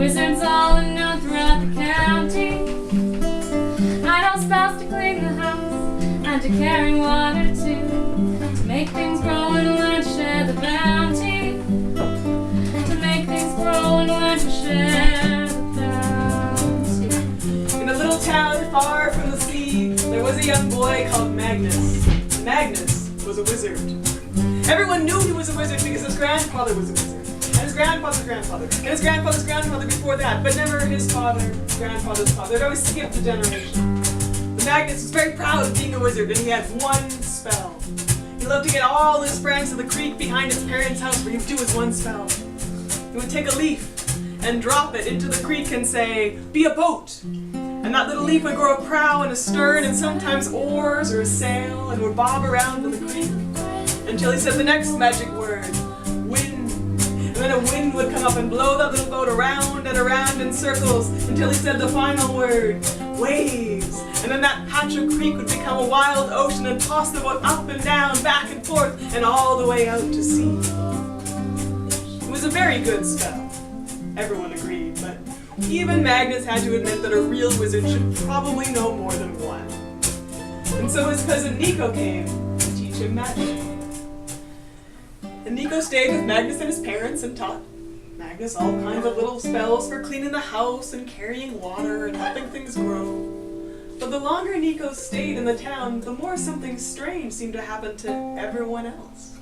wizards all unknown throughout the county. I know spells to clean the house and to carry water too, to make things grow and learn to share the bounty. To make things grow and learn to share the bounty. In a little town far from the sea, there was a young boy called Magnus. Magnus was a wizard. Everyone knew he was a wizard because his grandfather was a wizard. And his grandfather's grandfather. And his grandfather's grandfather before that. But never his father, grandfather's father. They'd always skipped a generation. But Magnus was very proud of being a wizard, and he had one spell. He loved to get all his friends to the creek behind his parents' house where he would do his one spell. He would take a leaf and drop it into the creek and say, "Be a boat." And that little leaf would grow a prow and a stern and sometimes oars or a sail and would bob around in the creek until he said the next magic word, wind. And then a wind would come up and blow that little boat around and around in circles until he said the final word, waves. And then that patch of creek would become a wild ocean and toss the boat up and down, back and forth, and all the way out to sea. It was a very good spell. Everyone agreed, but even Magnus had to admit that a real wizard should probably know more than one. And so his cousin Nico came to teach him magic. And Nico stayed with Magnus and his parents and taught Magnus all kinds of little spells for cleaning the house and carrying water and helping things grow. But the longer Nico stayed in the town, the more something strange seemed to happen to everyone else.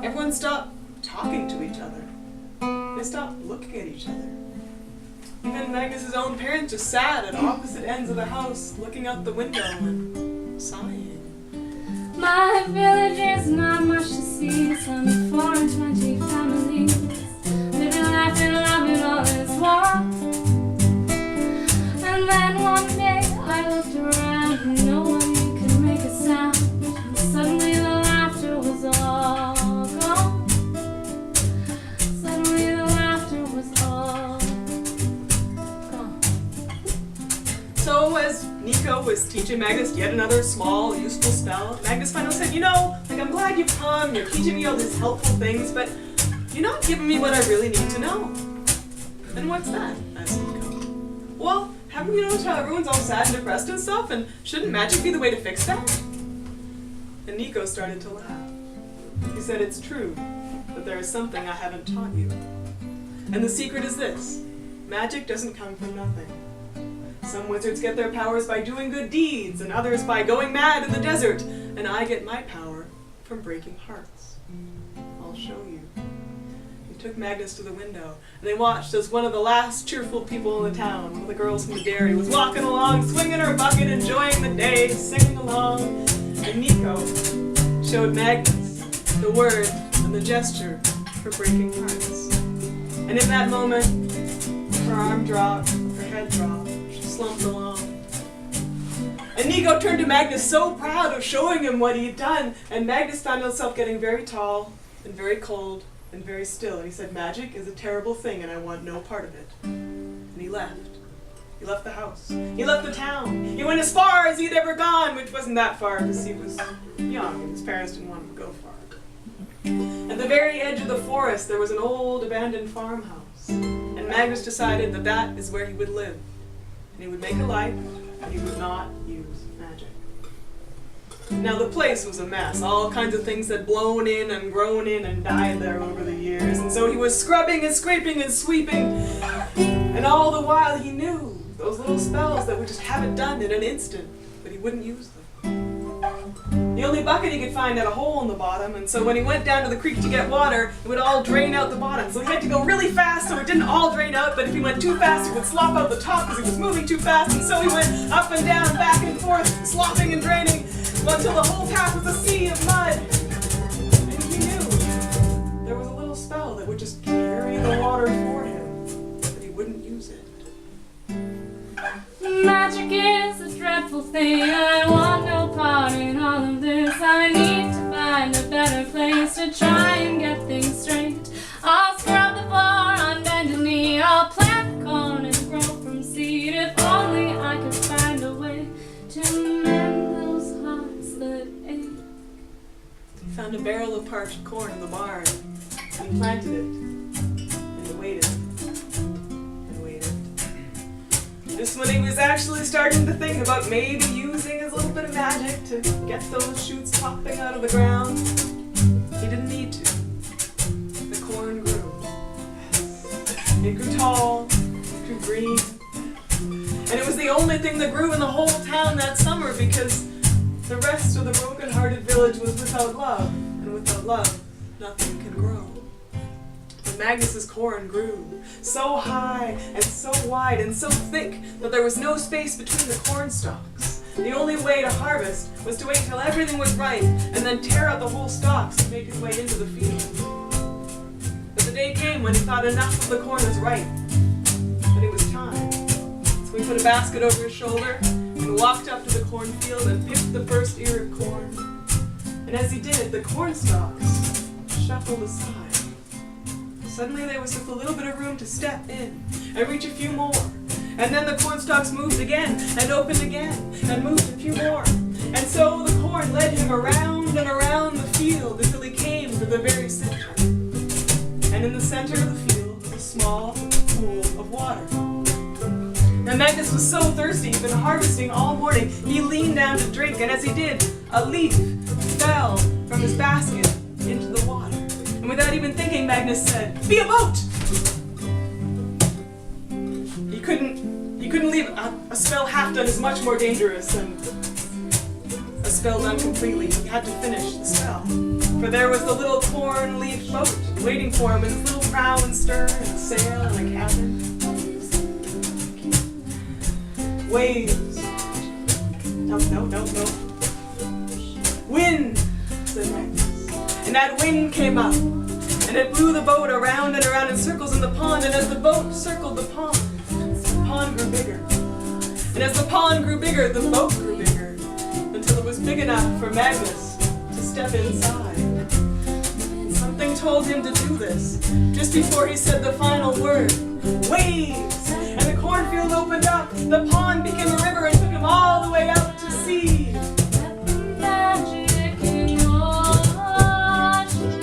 Everyone stopped talking to each other. They stopped looking at each other. Even Magnus's own parents just sat at opposite ends of the house, looking out the window and sighing. My village is not much to see, some 420 families, living life and loving all this war. And then one day I looked around and no one could make a sound, and suddenly the laughter was all gone. Suddenly the laughter was all gone. So as Nico was teaching Magnus yet another small, useful spell, Magnus finally said, I'm glad you've come, you're teaching me all these helpful things, but you're not giving me what I really need to know. And what's that? Asked Nico. Well, haven't you noticed how everyone's all sad and depressed and stuff, and shouldn't magic be the way to fix that? And Nico started to laugh. He said, it's true, but there is something I haven't taught you. And the secret is this: magic doesn't come from nothing. Some wizards get their powers by doing good deeds, and others by going mad in the desert, and I get my power from breaking hearts. I'll show you. He took Magnus to the window, and they watched as one of the last cheerful people in the town, one of the girls from the dairy, was walking along, swinging her bucket, enjoying the day, singing along, and Nico showed Magnus the word and the gesture for breaking hearts. And in that moment, her arm dropped, her head dropped, slumped along. And Nico turned to Magnus so proud of showing him what he'd done, and Magnus found himself getting very tall and very cold and very still. And he said, magic is a terrible thing and I want no part of it. And he left. He left the house. He left the town. He went as far as he'd ever gone, which wasn't that far because he was young and his parents didn't want him to go far. At the very edge of the forest there was an old abandoned farmhouse, and Magnus decided that that is where he would live. And he would make a life, and he would not use magic. Now the place was a mess. All kinds of things had blown in and grown in and died there over the years. And so he was scrubbing and scraping and sweeping. And all the while he knew those little spells that would just have it done in an instant, but he wouldn't use them. The only bucket he could find had a hole in the bottom, and so when he went down to the creek to get water, it would all drain out the bottom. So he had to go really fast so it didn't all drain out, but if he went too fast, it would slop out the top because he was moving too fast, and so he went up and down, back and forth, slopping and draining, until the whole path was a sea of mud. And he knew there was a little spell that would just carry the water for him, but he wouldn't use it. Magic is a dreadful thing. I want no part in all of this. I need to find a better place to try and get things straight. I'll scrub the floor on bended knee. I'll plant the corn and grow from seed. If only I could find a way to mend those hearts that ache. He found a barrel of parched corn in the barn, and he planted it, and he waited, and waited. Just when he was actually starting to think about maybe using his little bit of magic to get those shoots popping out of the ground, he didn't need to. The corn grew. It grew tall, it grew green, and it was the only thing that grew in the whole town that summer because the rest of the broken-hearted village was without love, and without love, nothing can grow. But Magnus's corn grew so high and so wide and so thick that there was no space between the corn stalks. The only way to harvest was to wait till everything was ripe and then tear out the whole stalks and make his way into the field. But the day came when he thought enough of the corn was ripe, that it was time. So he put a basket over his shoulder and walked up to the cornfield and picked the first ear of corn. And as he did, the corn stalks shuffled aside. Suddenly there was just a little bit of room to step in and reach a few more. And then the corn stalks moved again and opened again and moved a few more. And so the corn led him around and around the field until he came to the very center. And in the center of the field was a small pool of water. Now Magnus was so thirsty, he'd been harvesting all morning. He leaned down to drink, and as he did, a leaf fell from his basket into the water. And without even thinking, Magnus said, "Be a boat!" He couldn't leave a spell half done is much more dangerous than a spell done completely. He had to finish the spell. For there was the little corn leaf boat waiting for him with its little prow and stern and a sail and a cabin. Waves. No. Wind, said Magnus. And that wind came up, and it blew the boat around and around in circles in the pond, and as the boat circled the pond grew bigger. And as the pond grew bigger, the boat grew bigger, until it was big enough for Magnus to step inside. Something told him to do this, just before he said the final word, waves! And the cornfield opened up, the pond became a river and took him all the way out to sea. Magic in your ocean,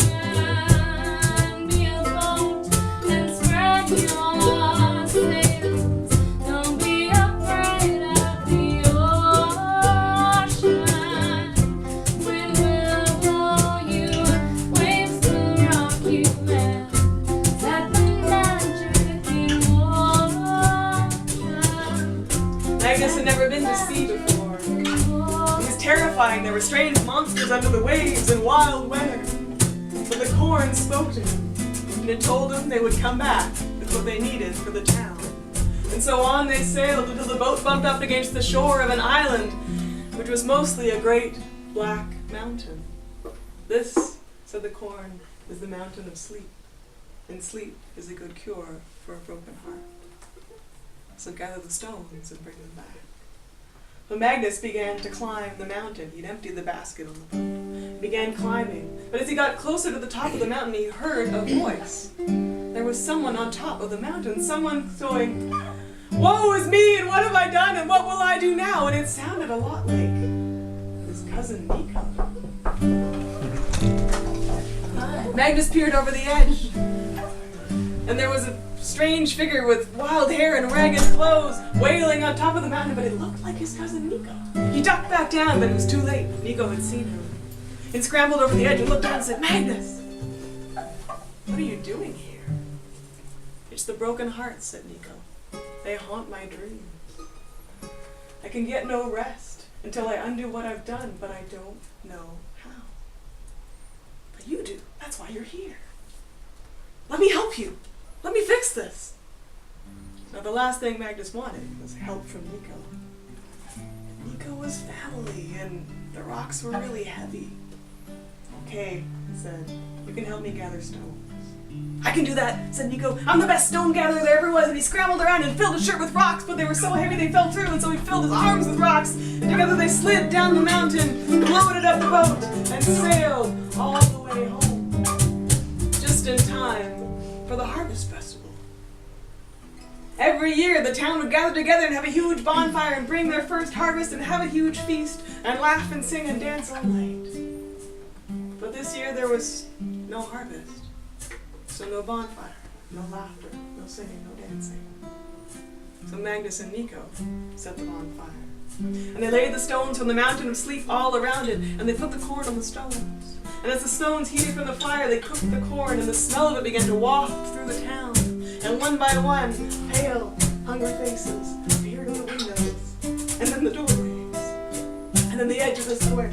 be a boat and spread your sails. Don't be afraid of the ocean. Wind will blow you, waves will rock you, and let the magic in your ocean. Magnus had never been to sea before. It was terrifying. There were strange monsters under the waves and wild weather. But the corn spoke to him, and it told him they would come back with what they needed for the town. And so on they sailed until the boat bumped up against the shore of an island, which was mostly a great black mountain. This, said the corn, is the mountain of sleep, and sleep is a good cure for a broken heart. So gather the stones and bring them back. But Magnus began to climb the mountain. He'd emptied the basket on the boat. He began climbing. But as he got closer to the top of the mountain, he heard a voice. There was someone on top of the mountain, someone going, "Woe is me, and what have I done, and what will I do now?" And it sounded a lot like his cousin Nico. Magnus peered over the edge, and there was a strange figure with wild hair and ragged clothes wailing on top of the mountain, but it looked like his cousin Nico. He ducked back down, but it was too late. Nico had seen him. He scrambled over the edge and looked down and said, "Magnus, what are you doing here?" "It's the broken hearts," said Nico. "They haunt my dreams. I can get no rest until I undo what I've done, but I don't know how. But you do. That's why you're here. Let me help you. Let me fix this." Now the last thing Magnus wanted was help from Nico. Nico was family, and the rocks were really heavy. "Okay," he said, "you can help me gather stones." "I can do that," said Nico. "I'm the best stone gatherer there ever was." And he scrambled around and filled his shirt with rocks, but they were so heavy they fell through, and so he filled his arms with rocks. And together they slid down the mountain, loaded up the boat, and sailed all the way home. Just in time for the harvest festival. Every year the town would gather together and have a huge bonfire and bring their first harvest and have a huge feast and laugh and sing and dance all night. But this year there was no harvest, so no bonfire, no laughter, no singing, no dancing. So Magnus and Nico set the bonfire. And they laid the stones from the mountain of sleep all around it, and they put the corn on the stones. And as the stones heated from the fire, they cooked the corn, and the smell of it began to waft through the town. And one by one, pale, hungry faces appeared in the windows, and then the doorways, and then the edge of the square.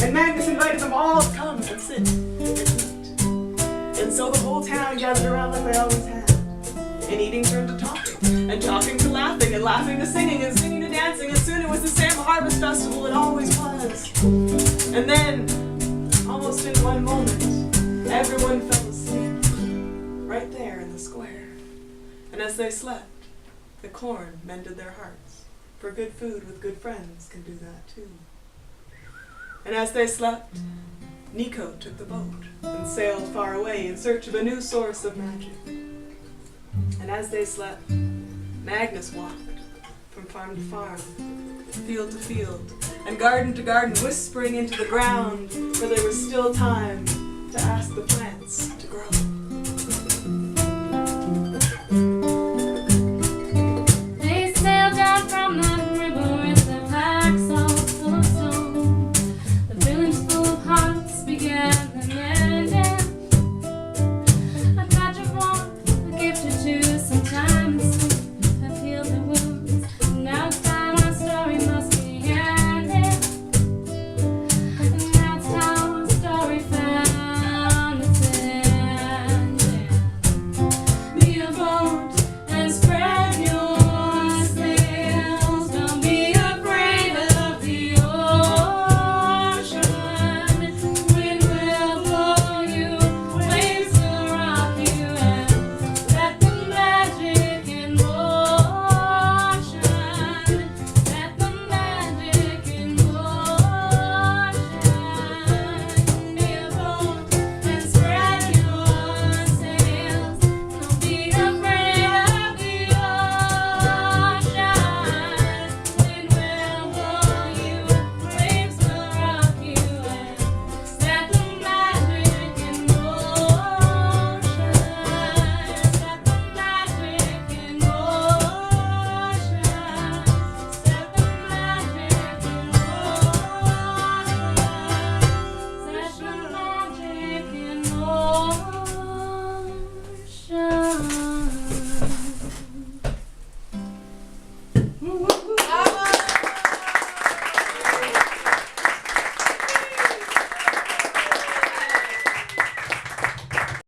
And Magnus invited them all to come and sit and eat. And so the whole town gathered around like they always had. And eating turned to talking, and talking to laughing, and laughing to singing, and singing to dancing, and soon it was the same harvest festival it always was. And then, almost in one moment, everyone fell asleep, right there in the square. And as they slept, the corn mended their hearts, for good food with good friends can do that too. And as they slept, Nico took the boat and sailed far away in search of a new source of magic. And as they slept, Magnus walked from farm to farm, field to field, and garden to garden, whispering into the ground, for there was still time to ask the plants to grow.